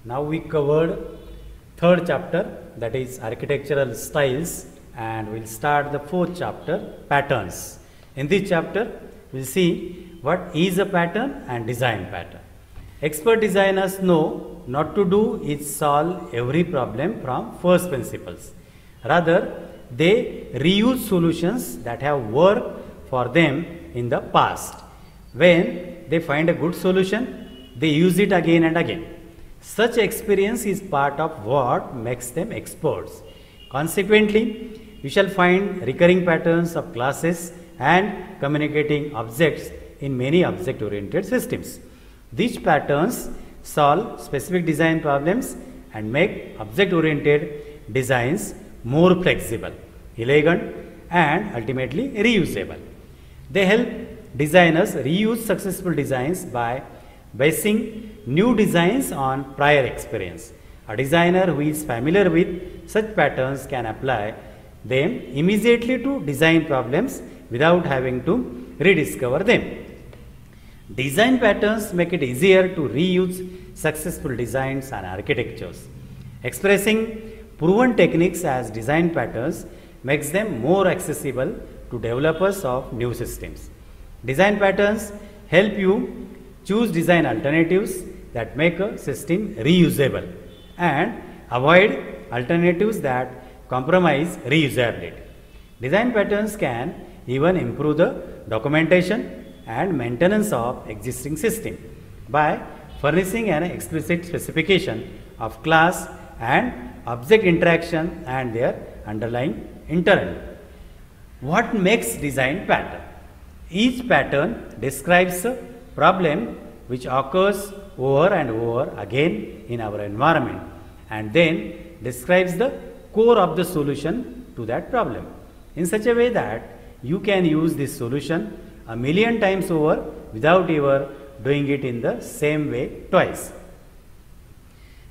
Now we covered third chapter, that is architectural styles, and we'll start the fourth chapter, patterns. In this chapter we'll see what is a pattern and design pattern. Expert designers know not to do is solve every problem from first principles. Rather, they reuse solutions that have worked for them in the past. When they find a good solution, they use it again and again. Such experience is part of what makes them experts. Consequently, we shall find recurring patterns of classes and communicating objects in many object-oriented systems. These patterns solve specific design problems and make object-oriented designs more flexible, elegant, and ultimately reusable. They help designers reuse successful designs by basing new designs on prior experience. A designer who is familiar with such patterns can apply them immediately to design problems without having to rediscover them. Design patterns make it easier to reuse successful designs and architectures. Expressing proven techniques as design patterns makes them more accessible to developers of new systems. Design patterns help you choose design alternatives that make a system reusable and avoid alternatives that compromise reusability. Design patterns can even improve the documentation and maintenance of existing system by furnishing an explicit specification of class and object interaction and their underlying internal. What makes design pattern? Each pattern describes a problem which occurs over and over again in our environment and then describes the core of the solution to that problem in such a way that you can use this solution a million times over without ever doing it in the same way twice.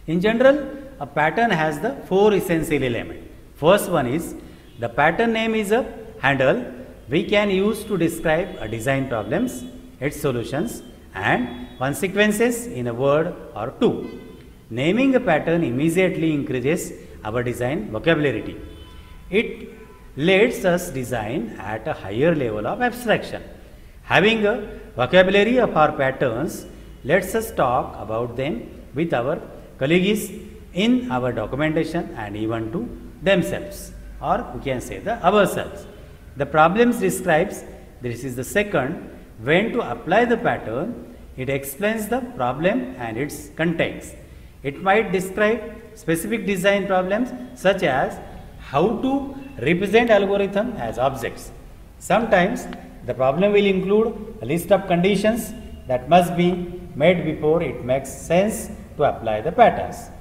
In general, a pattern has the four essential elements. First one is the pattern name is a handle we can use to describe a design problems, its solutions and consequences in a word or two. Naming a pattern immediately increases our design vocabulary. It lets us design at a higher level of abstraction. Having a vocabulary of our patterns lets us talk about them with our colleagues in our documentation and even to themselves, or we can say the ourselves. The problems describes, this is the second, when to apply the pattern, it explains the problem and its contents. It might describe specific design problems such as how to represent algorithm as objects. Sometimes the problem will include a list of conditions that must be made before it makes sense to apply the patterns.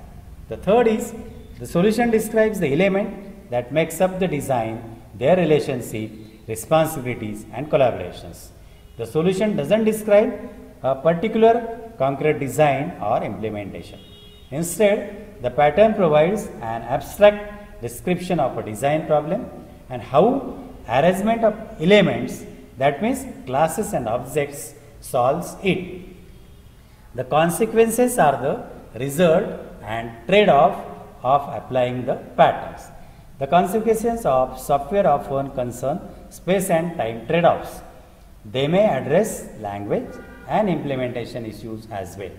The third is the solution describes the element that makes up the design, their relationship, responsibilities and collaborations. The solution doesn't describe a particular concrete design or implementation. Instead, the pattern provides an abstract description of a design problem and how arrangement of elements, that means classes and objects, solves it. The consequences are the result and trade-off of applying the patterns. The consequences of software often concern space and time trade-offs. They may address language and implementation issues as well.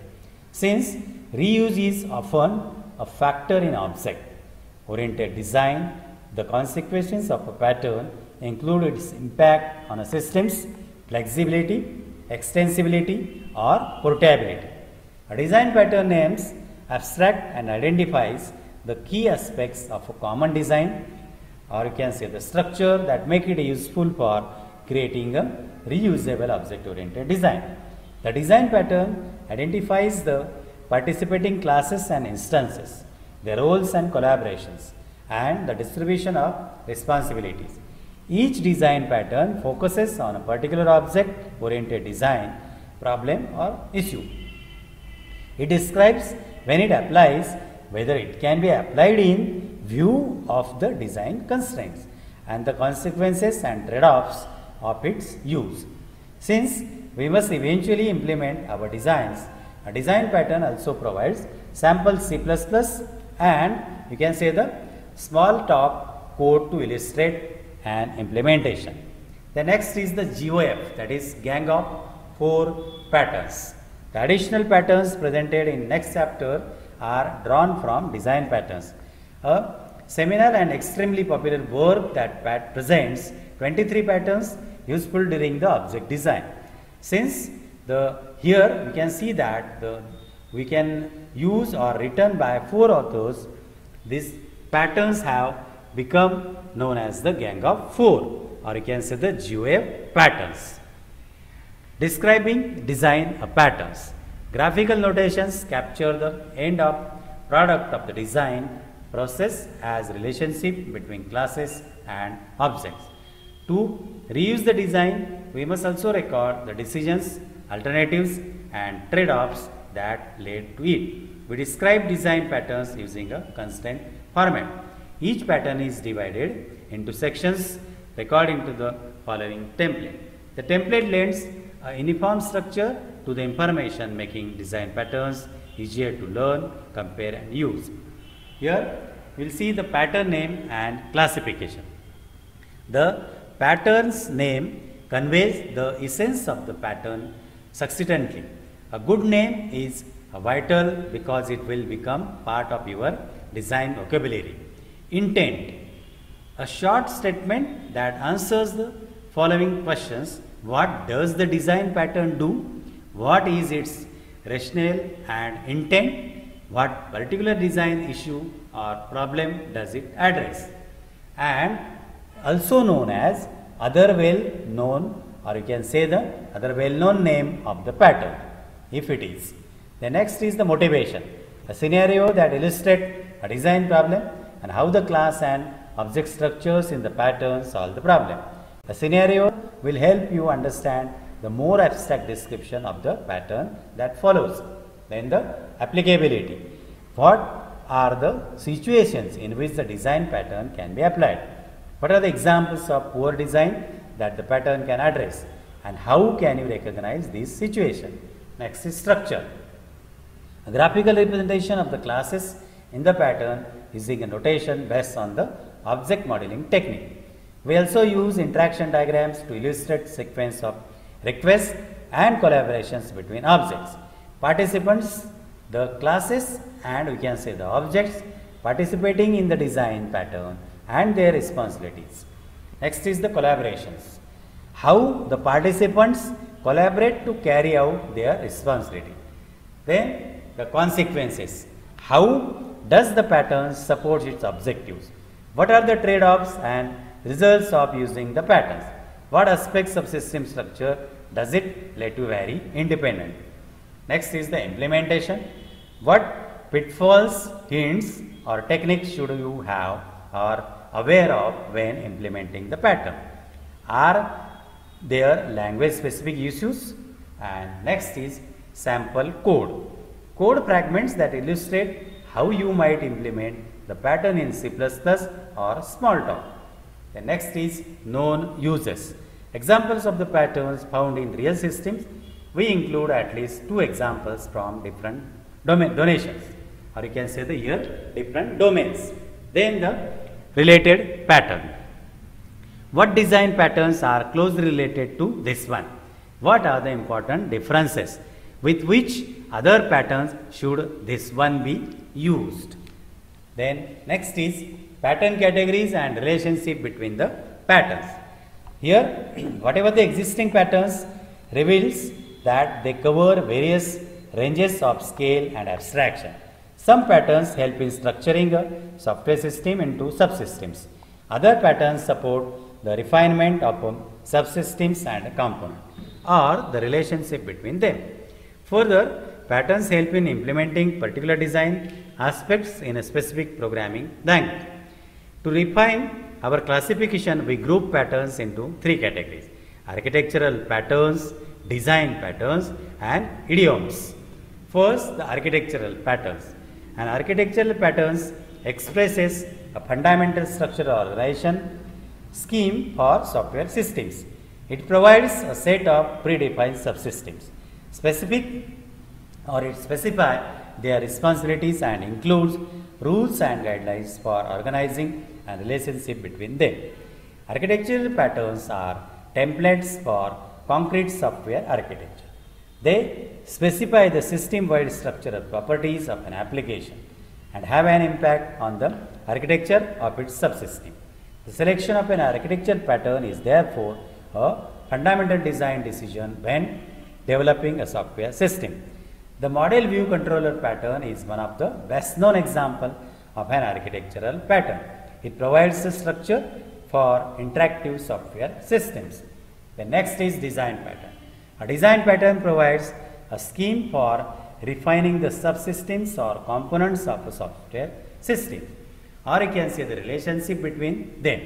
Since reuse is often a factor in object-oriented design, the consequences of a pattern include its impact on a system's flexibility, extensibility, or portability. A design pattern names abstract and identifies the key aspects of a common design, or you can say the structure that make it useful for creating a reusable object-oriented design. The design pattern identifies the participating classes and instances, their roles and collaborations, and the distribution of responsibilities. Each design pattern focuses on a particular object-oriented design problem or issue. It describes when it applies, whether it can be applied in view of the design constraints and the consequences and trade-offs of its use. Since we must eventually implement our designs, A design pattern also provides sample C++ and you can say the small talk code to illustrate an implementation. The next is the GOF, that is Gang of 4 patterns. The additional patterns presented in next chapter are drawn from design patterns. A seminal and extremely popular work that presents 23 patterns useful during the object design. Since here we can see that we can use or written by 4 authors, these patterns have become known as the Gang of 4, or you can say the GOF patterns. Describing design patterns. Graphical notations capture the end of product of the design process as relationship between classes and objects. To reuse the design, we must also record the decisions, alternatives and trade-offs that led to it. We describe design patterns using a constant format. Each pattern is divided into sections according to the following template. The template lends a uniform structure to the information, making design patterns easier to learn, compare and use. Here we will see the pattern name and classification. The pattern's name conveys the essence of the pattern succinctly. A good name is vital because it will become part of your design vocabulary. Intent. A short statement that answers the following questions: what does the design pattern do? What is its rationale and intent? What particular design issue or problem does it address? And also known as other well-known, or you can say the other well-known name of the pattern, if it is. The next is the motivation, a scenario that illustrates a design problem and how the class and object structures in the pattern solve the problem. A scenario will help you understand the more abstract description of the pattern that follows. Then the applicability. What are the situations in which the design pattern can be applied? What are the examples of poor design that the pattern can address? And how can you recognize this situation? Next is structure. A graphical representation of the classes in the pattern using a notation based on the object modeling technique. We also use interaction diagrams to illustrate sequence of requests and collaborations between objects. Participants, the classes and we can say the objects participating in the design pattern and their responsibilities. Next is the collaborations. How the participants collaborate to carry out their responsibility. Then the consequences. How does the pattern support its objectives? What are the trade-offs and results of using the patterns? What aspects of system structure does it let you vary independent? Next is the implementation. What pitfalls, hints or techniques should you have or aware of when implementing the pattern? Are there language specific issues? And next is sample code. Code fragments that illustrate how you might implement the pattern in C++ or Smalltalk. The next is known uses. Examples of the patterns found in real systems. We include at least 2 examples from different donations, or you can say the here different domains. Then the related pattern. What design patterns are closely related to this one? What are the important differences? With which other patterns should this one be used? Then next is pattern categories and relationship between the patterns. Here whatever the existing patterns reveals that they cover various ranges of scale and abstraction. Some patterns help in structuring a software system into subsystems. Other patterns support the refinement of subsystems and components or the relationship between them. Further, patterns help in implementing particular design aspects in a specific programming language. To refine our classification, we group patterns into 3 categories: architectural patterns, design patterns and idioms. First, the architectural patterns. An architectural patterns expresses a fundamental structural organization scheme for software systems. It provides a set of predefined subsystems. Specific or it specify their responsibilities and includes rules and guidelines for organizing and relationship between them. Architectural patterns are templates for concrete software architecture. They specify the system-wide structural properties of an application and have an impact on the architecture of its subsystem. The selection of an architecture pattern is therefore a fundamental design decision when developing a software system. The model view controller pattern is one of the best known examples of an architectural pattern. It provides the structure for interactive software systems. The next is design pattern. A design pattern provides a scheme for refining the subsystems or components of a software system, or you can say the relationship between them.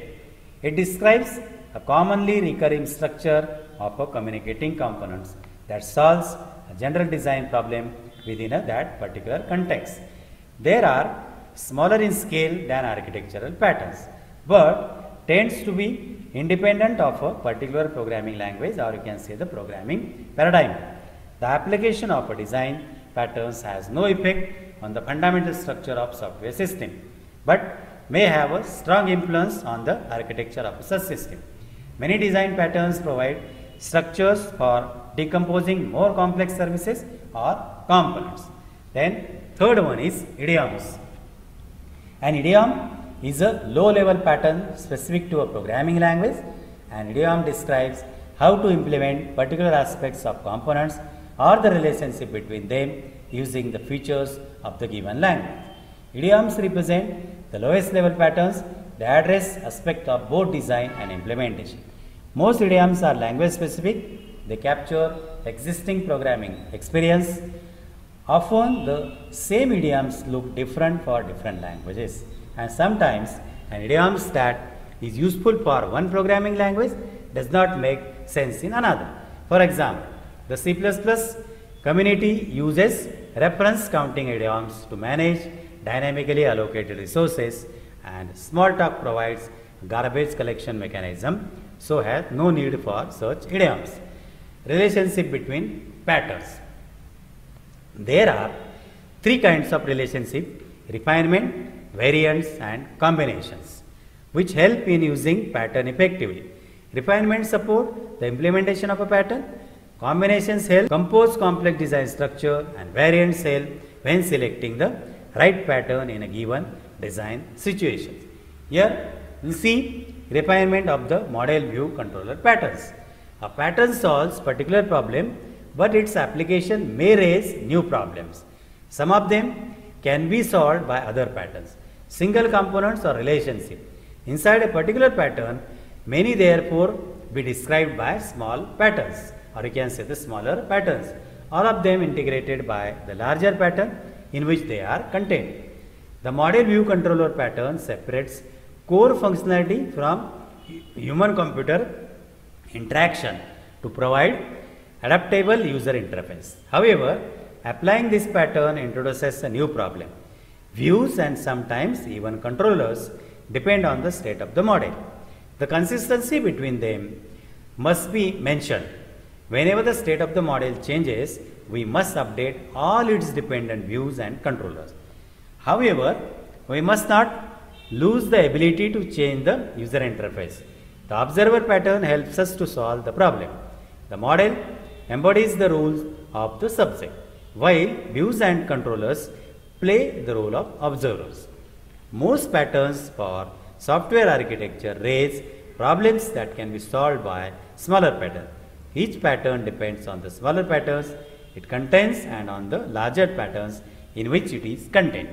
It describes a commonly recurring structure of a communicating components that solves a general design problem within that particular context. There are smaller in scale than architectural patterns, but tends to be independent of a particular programming language, or you can say the programming paradigm. The application of a design patterns has no effect on the fundamental structure of software system, but may have a strong influence on the architecture of a subsystem. Many design patterns provide structures for decomposing more complex services or components. Then third one is idioms. An idiom is a low-level pattern specific to a programming language. An idiom describes how to implement particular aspects of components or the relationship between them using the features of the given language. Idioms represent the lowest level patterns that address aspects of both design and implementation. Most idioms are language specific. They capture existing programming experience. Often the same idioms look different for different languages, and sometimes an idiom that is useful for one programming language does not make sense in another. For example, the C++ community uses reference counting idioms to manage dynamically allocated resources, and Smalltalk provides garbage collection mechanism, so has no need for such idioms. Relationship between patterns. There are three kinds of relationship: refinement, variants and combinations, which help in using pattern effectively. Refinement support the implementation of a pattern, combinations help compose complex design structure, and variants help when selecting the right pattern in a given design situation. Here we see refinement of the model view controller patterns. A pattern solves particular problem, but its application may raise new problems. Some of them can be solved by other patterns, single components or relationship. Inside a particular pattern, many therefore be described by small patterns, or you can say the smaller patterns, all of them integrated by the larger pattern in which they are contained. The model view controller pattern separates core functionality from human computer interaction to provide adaptable user interface. However, applying this pattern introduces a new problem. Views and sometimes even controllers depend on the state of the model. The consistency between them must be mentioned. Whenever the state of the model changes, we must update all its dependent views and controllers. However, we must not lose the ability to change the user interface. The observer pattern helps us to solve the problem. The model embodies the rules of the subject, while views and controllers play the role of observers. Most patterns for software architecture raise problems that can be solved by smaller patterns. Each pattern depends on the smaller patterns it contains and on the larger patterns in which it is contained.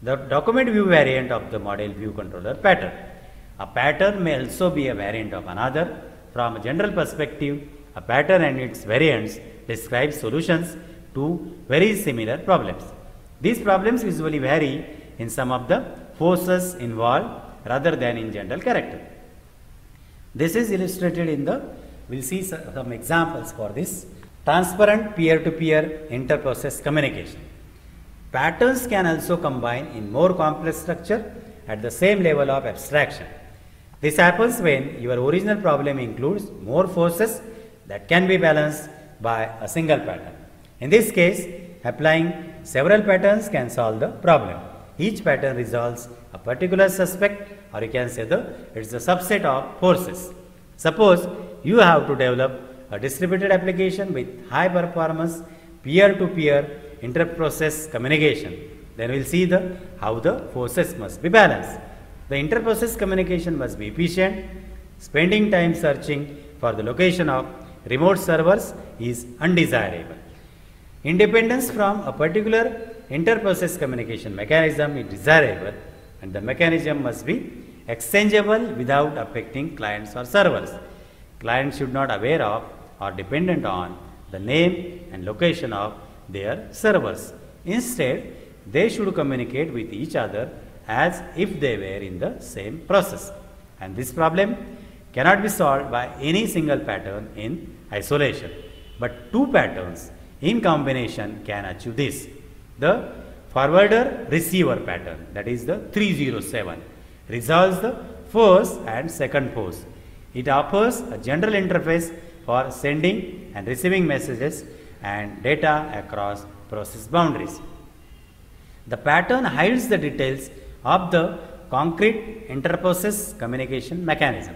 The document view variant of the model view controller pattern. A pattern may also be a variant of another. From a general perspective, a pattern and its variants describe solutions to very similar problems. These problems usually vary in some of the forces involved rather than in general character. This is illustrated in the, we'll see some examples for this. Transparent peer-to-peer inter-process communication. Patterns can also combine in more complex structure at the same level of abstraction. This happens when your original problem includes more forces that can be balanced by a single pattern. In this case, applying several patterns can solve the problem. Each pattern resolves a particular suspect, or you can say it's a subset of forces. Suppose you have to develop a distributed application with high performance peer-to-peer inter-process communication. Then we'll see how the forces must be balanced. The inter-process communication must be efficient. Spending time searching for the location of remote servers is undesirable. Independence from a particular inter-process communication mechanism is desirable, and the mechanism must be exchangeable without affecting clients or servers. Clients should not aware of or dependent on the name and location of their servers. Instead, they should communicate with each other as if they were in the same process. And this problem cannot be solved by any single pattern in isolation, but two patterns in combination can achieve this. The forwarder-receiver pattern, that is the 307, resolves the first and second force. It offers a general interface for sending and receiving messages and data across process boundaries. The pattern hides the details of the concrete inter-process communication mechanism.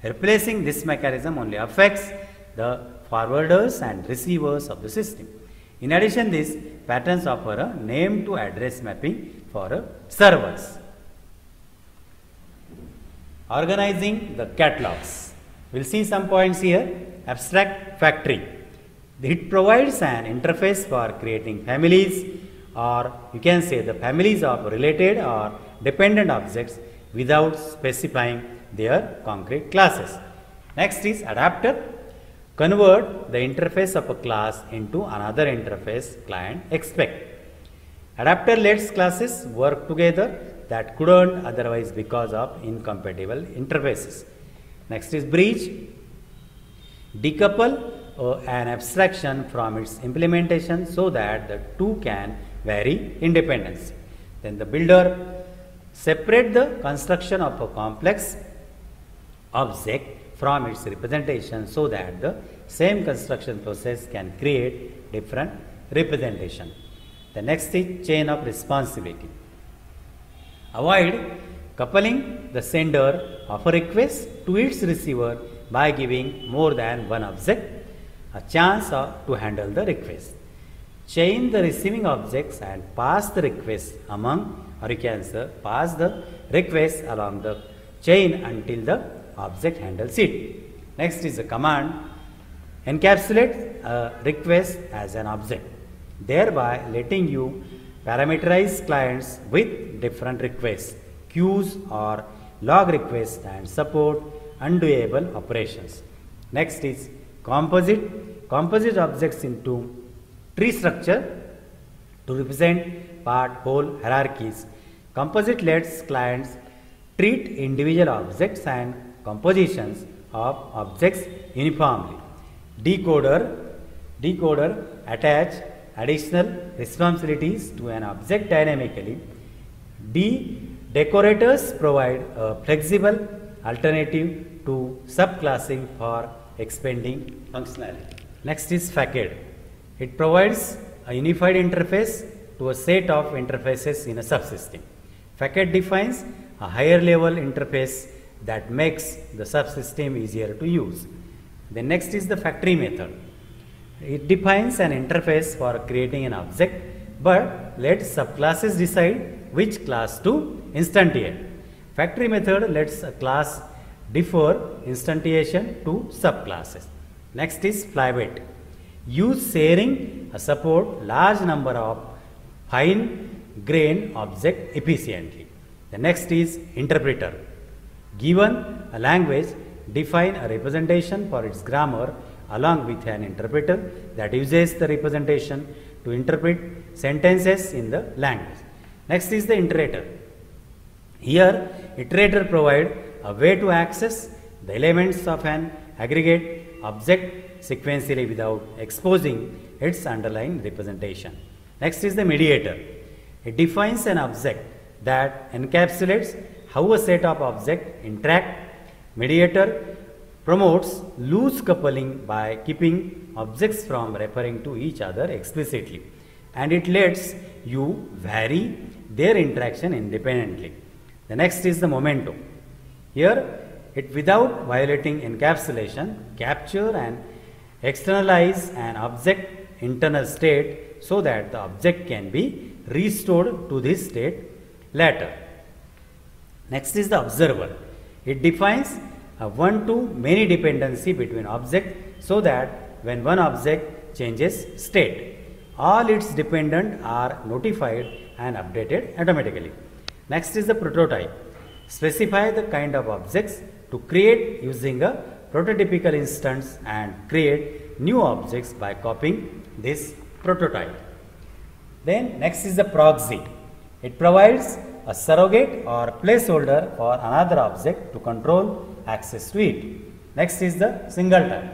Replacing this mechanism only affects the forwarders and receivers of the system. In addition, these patterns offer a name to address mapping for servers. Organizing the catalogs. We'll see some points here. Abstract factory. It provides an interface for creating families, or you can say the families of related or dependent objects without specifying their concrete classes. Next is adapter. Convert the interface of a class into another interface client expect. Adapter lets classes work together that couldn't otherwise because of incompatible interfaces. Next is bridge. Decouple an abstraction from its implementation so that the two can vary independently. Then the builder. Separate the construction of a complex object from its representation so that the same construction process can create different representation. The next is chain of responsibility. Avoid coupling the sender of a request to its receiver by giving more than one object a chance to handle the request. Chain the receiving objects and pass the request among, or you can say pass the request along the chain until the object handles it. Next is the command. Encapsulate a request as an object, thereby letting you parameterize clients with different requests, queues or log requests, and support undoable operations. Next is composite. Composite objects into tree structure to represent part whole hierarchies. Composite lets clients treat individual objects and compositions of objects uniformly. Decoder attach additional responsibilities to an object dynamically. Decorators provide a flexible alternative to subclassing for expanding functionality. Next is facade. It provides a unified interface to a set of interfaces in a subsystem. Facade defines a higher level interface that makes the subsystem easier to use. The next is the factory method. It defines an interface for creating an object, but lets subclasses decide which class to instantiate. Factory method lets a class defer instantiation to subclasses. Next is flybit. Use sharing support large number of fine grained object efficiently. The next is interpreter. Given a language, define a representation for its grammar along with an interpreter that uses the representation to interpret sentences in the language. Next is the iterator. Here, iterator provide a way to access the elements of an aggregate object sequentially without exposing its underlying representation. Next is the mediator. It defines an object that encapsulates how a set of objects interact. Mediator promotes loose coupling by keeping objects from referring to each other explicitly. and it lets you vary their interaction independently. The next is the memento. Here, it without violating encapsulation, capture and externalize an object internal state so that the object can be restored to this state later. Next is the observer. It defines a one-to-many dependency between objects so that when one object changes state, all its dependents are notified and updated automatically. Next is the prototype. Specify the kind of objects to create using a prototypical instance and create new objects by copying this prototype. Then next is the proxy. It provides a surrogate or placeholder for another object to control access to it. Next is the singleton.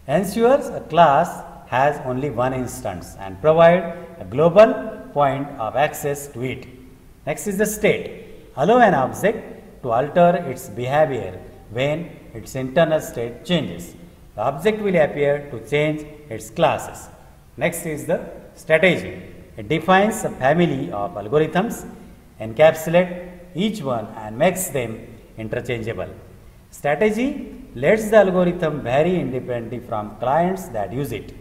Ensures a class has only one instance and provide a global point of access to it. Next is the state. Allow an object to alter its behavior when its internal state changes. The object will appear to change its classes. Next is the strategy. It defines a family of algorithms, encapsulate each one and makes them interchangeable. Strategy lets the algorithm vary independently from clients that use it.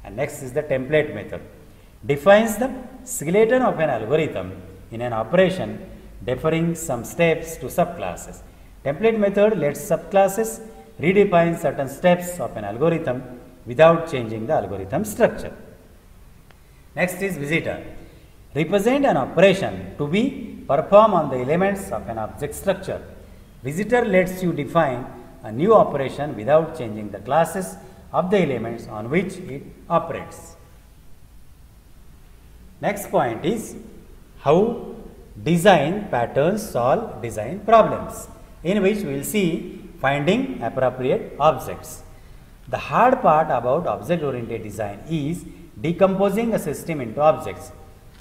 And next is the template method. Defines the skeleton of an algorithm in an operation deferring some steps to subclasses. Template method lets subclasses redefine certain steps of an algorithm without changing the algorithm structure. Next is visitor. Represent an operation to be performed on the elements of an object structure. Visitor lets you define a new operation without changing the classes of the elements on which it operates. Next point is how design patterns solve design problems, in which we will see finding appropriate objects. The hard part about object-oriented design is decomposing a system into objects.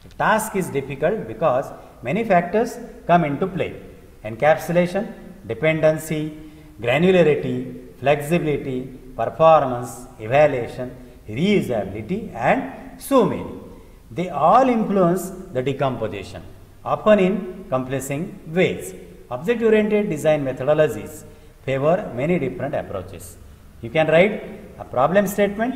The task is difficult because many factors come into play: encapsulation, dependency, granularity, flexibility, performance, evaluation, reusability, and so many. They all influence the decomposition, often in conflicting ways. Object-oriented design methodologies favor many different approaches. You can write a problem statement,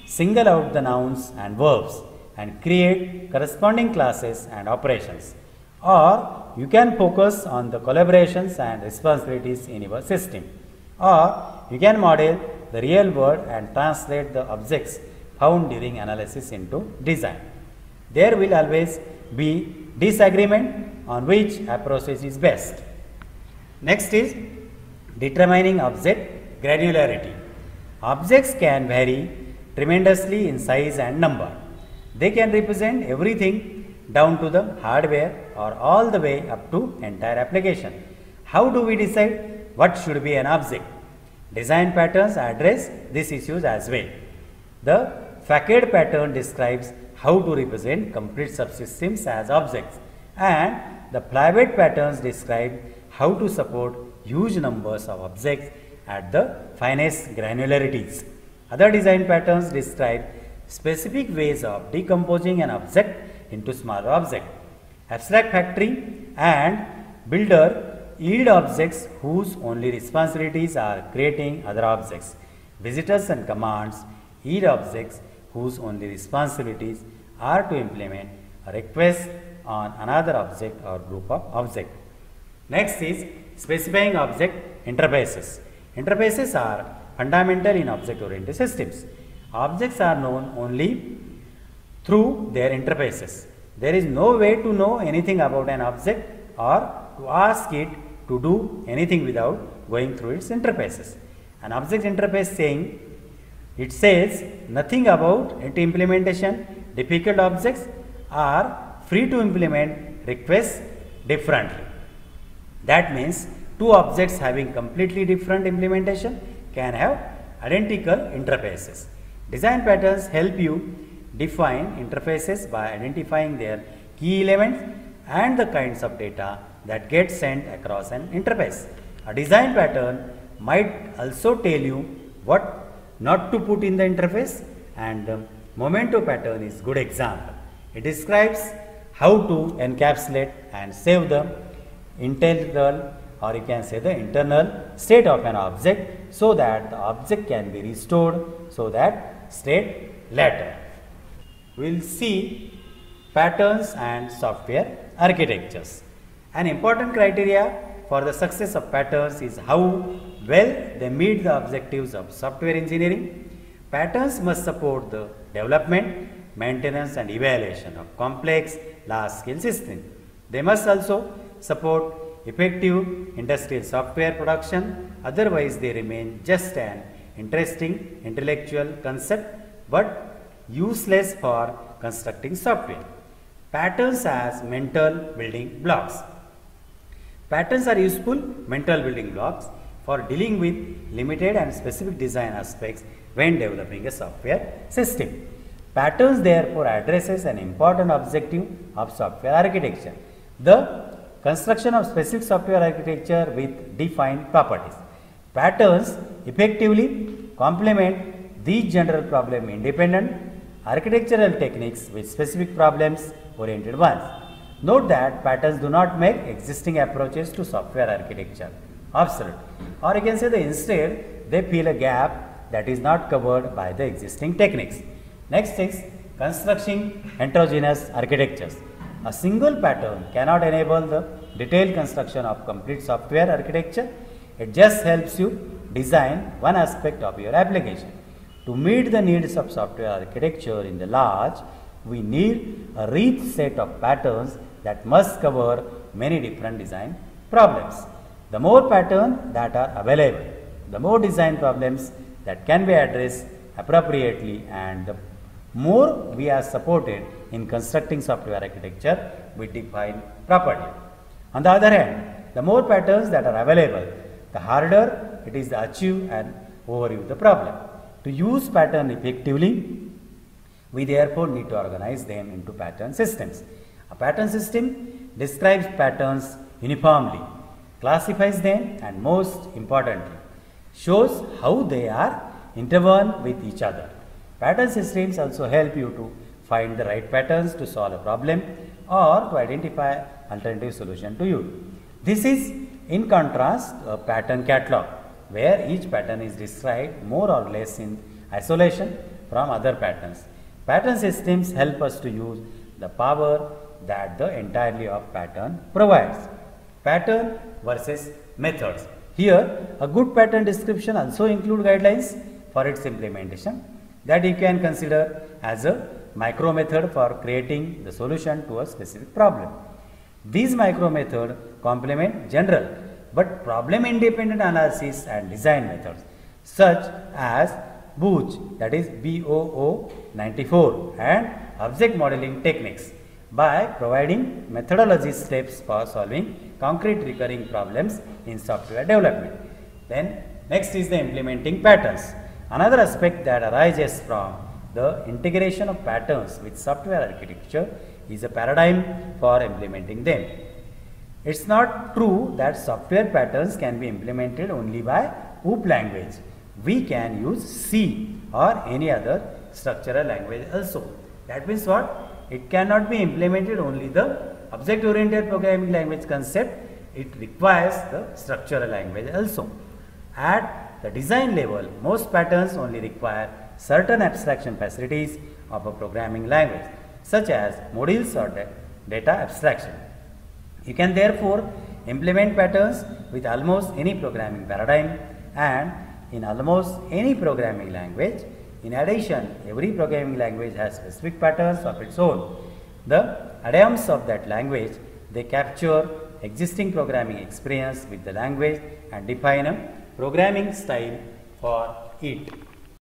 single out the nouns and verbs, and create corresponding classes and operations. Or you can focus on the collaborations and responsibilities in your system. Or you can model the real world and translate the objects found during analysis into design. There will always be disagreement on which approach is best. Next is determining object granularity. Objects can vary tremendously in size and number. They can represent everything down to the hardware or all the way up to entire application. How do we decide what should be an object? Design patterns address these issues as well. The facade pattern describes how to represent complete subsystems as objects, and the pivot patterns describe how to support huge numbers of objects at the finest granularities. Other design patterns describe specific ways of decomposing an object into smaller objects. Abstract factory and builder yield objects whose only responsibilities are creating other objects. Visitors and commands yield objects whose only responsibilities are to implement a request on another object or group of objects. Next is specifying object interfaces. Interfaces are fundamental in object-oriented systems. Objects are known only through their interfaces. There is no way to know anything about an object or to ask it to do anything without going through its interfaces. An object interface it says nothing about its implementation. Difficult objects are free to implement requests differently. That means two objects having completely different implementation can have identical interfaces. Design patterns help you define interfaces by identifying their key elements and the kinds of data that get sent across an interface. A design pattern might also tell you what not to put in the interface and Memento pattern is good example. It describes how to encapsulate and save the integral, or you can say the internal state of an object, so that the object can be restored so that state later. We will see patterns and software architectures. An important criteria for the success of patterns is how well they meet the objectives of software engineering. Patterns must support the development, maintenance and evaluation of complex large-scale systems. They must also support effective industrial software production, otherwise they remain just an interesting intellectual concept but useless for constructing software. Patterns as mental building blocks. Patterns are useful mental building blocks for dealing with limited and specific design aspects when developing a software system. Patterns therefore addresses an important objective of software architecture, the construction of specific software architecture with defined properties. Patterns effectively complement these general problem independent architectural techniques with specific problems oriented ones. Note that patterns do not make existing approaches to software architecture obsolete, or you can say that instead they fill a gap that is not covered by the existing techniques. Next is constructing heterogeneous architectures. A single pattern cannot enable the detailed construction of complete software architecture. It just helps you design one aspect of your application. To meet the needs of software architecture in the large, we need a rich set of patterns that must cover many different design problems. The more patterns that are available, the more design problems that can be addressed appropriately, and the more we are supported in constructing software architecture with defined property. On the other hand, the more patterns that are available, the harder it is to achieve and overview the problem. To use pattern effectively, we therefore need to organize them into pattern systems. A pattern system describes patterns uniformly, classifies them, and most importantly, shows how they are interwoven with each other. Pattern systems also help you to find the right patterns to solve a problem or to identify alternative solution to you. This is in contrast to a pattern catalog, where each pattern is described more or less in isolation from other patterns. Pattern systems help us to use the power that the entirety of pattern provides. Pattern versus methods. Here, a good pattern description also includes guidelines for its implementation that you can consider as a micro method for creating the solution to a specific problem. These micro methods complement general but problem independent analysis and design methods such as BOOCH, that is BOO 94, and object modeling techniques by providing methodology steps for solving concrete recurring problems in software development. Then next is the implementing patterns. Another aspect that arises from the integration of patterns with software architecture is a paradigm for implementing them. It's not true that software patterns can be implemented only by OOP language. We can use C or any other structural language also. That means what? It cannot be implemented only the object-oriented programming language concept. It requires the structural language also. At the design level, most patterns only require certain abstraction facilities of a programming language, such as modules or data abstraction. You can therefore implement patterns with almost any programming paradigm and in almost any programming language. In addition, every programming language has specific patterns of its own. The idioms of that language, they capture existing programming experience with the language and define a programming style for it.